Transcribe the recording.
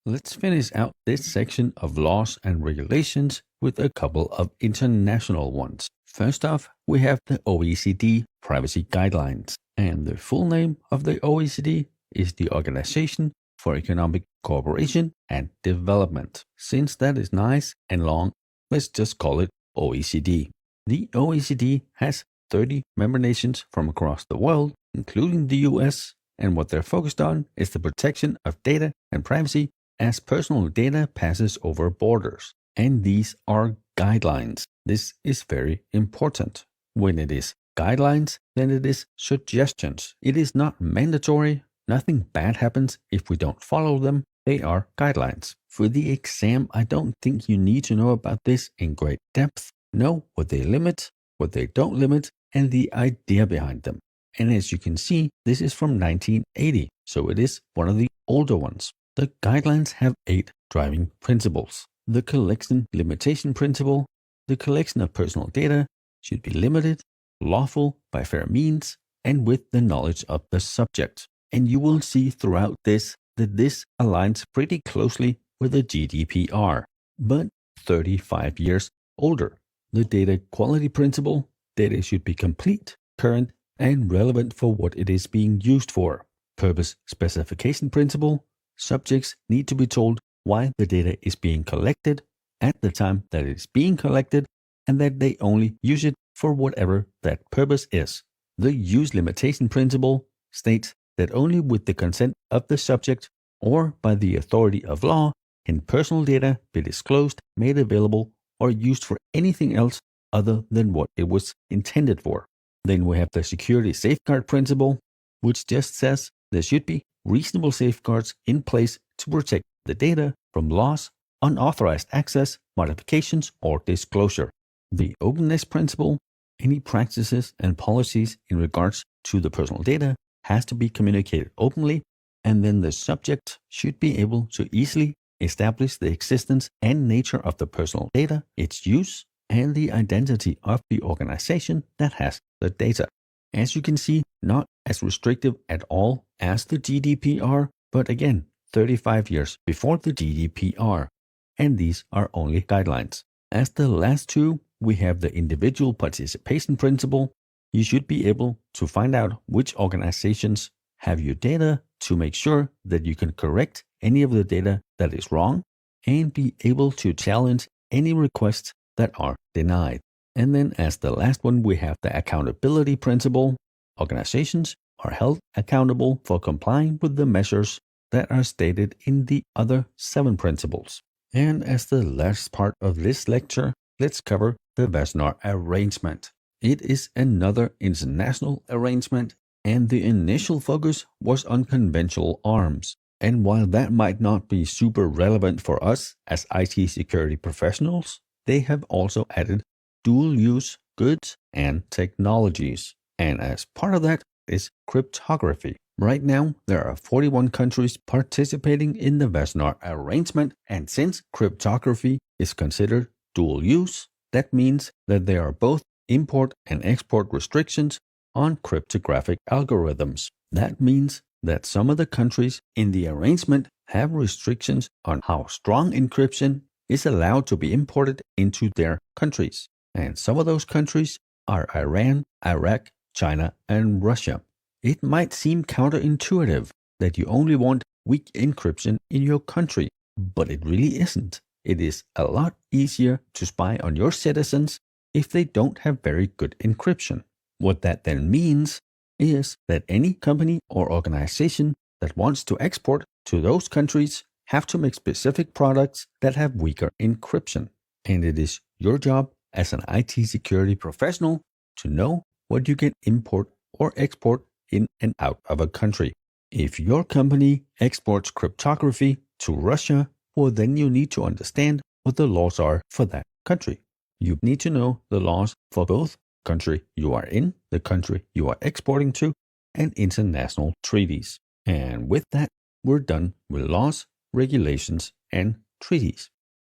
Let's finish out this section of laws and regulations with a couple of international ones. First off, we have the OECD Privacy Guidelines, and the full name of the OECD is the Organization for Economic Cooperation and Development. Since that is nice and long, let's just call it OECD. The OECD has 30 member nations from across the world, including the US, and what they're focused on is the protection of data and privacy as personal data passes over borders. And these are guidelines. This is very important. When it is guidelines, then it is suggestions. It is not mandatory. Nothing bad happens if we don't follow them. They are guidelines. For the exam, I don't think you need to know about this in great depth. Know what they limit, what they don't limit, and the idea behind them. And as you can see, this is from 1980, so it is one of the older ones. The guidelines have 8 driving principles. The collection limitation principle: the collection of personal data should be limited, lawful, by fair means, and with the knowledge of the subject. And you will see throughout this that this aligns pretty closely with the GDPR, but 35 years older. The data quality principle: data should be complete, current, and relevant for what it is being used for. Purpose specification principle: subjects need to be told why the data is being collected at the time that it is being collected, and that they only use it for whatever that purpose is. The use limitation principle states that only with the consent of the subject or by the authority of law can personal data be disclosed, made available, or used for anything else other than what it was intended for. Then we have the security safeguard principle, which just says there should be reasonable safeguards in place to protect the data from loss, unauthorized access, modifications, or disclosure. The openness principle: any practices and policies in regards to the personal data has to be communicated openly, and then the subject should be able to easily establish the existence and nature of the personal data, its use, and the identity of the organization that has the data. As you can see, not as restrictive at all as the GDPR, but again, 35 years before the GDPR, and these are only guidelines. As the last two, we have the individual participation principle. You should be able to find out which organizations have your data to make sure that you can correct any of the data that is wrong and be able to challenge any requests that are denied. And then as the last one, we have the accountability principle. Organizations are held accountable for complying with the measures that are stated in the other 7 principles. And as the last part of this lecture, let's cover the Wassenaar Arrangement. It is another international arrangement, and the initial focus was on conventional arms. And while that might not be super relevant for us as IT security professionals, they have also added dual-use goods and technologies. And as part of that is cryptography. Right now, there are 41 countries participating in the Wassenaar Arrangement, and since cryptography is considered dual use, that means that there are both import and export restrictions on cryptographic algorithms. That means that some of the countries in the arrangement have restrictions on how strong encryption is allowed to be imported into their countries. And some of those countries are Iran, Iraq, China, and Russia. It might seem counterintuitive that you only want weak encryption in your country, but it really isn't. It is a lot easier to spy on your citizens if they don't have very good encryption. What that then means is that any company or organization that wants to export to those countries have to make specific products that have weaker encryption. And it is your job as an IT security professional to know what you can import or export in and out of a country. If your company exports cryptography to Russia, well, then you need to understand what the laws are for that country. You need to know the laws for both country you are in, the country you are exporting to, and international treaties. And with that, we're done with laws, regulations, and treaties.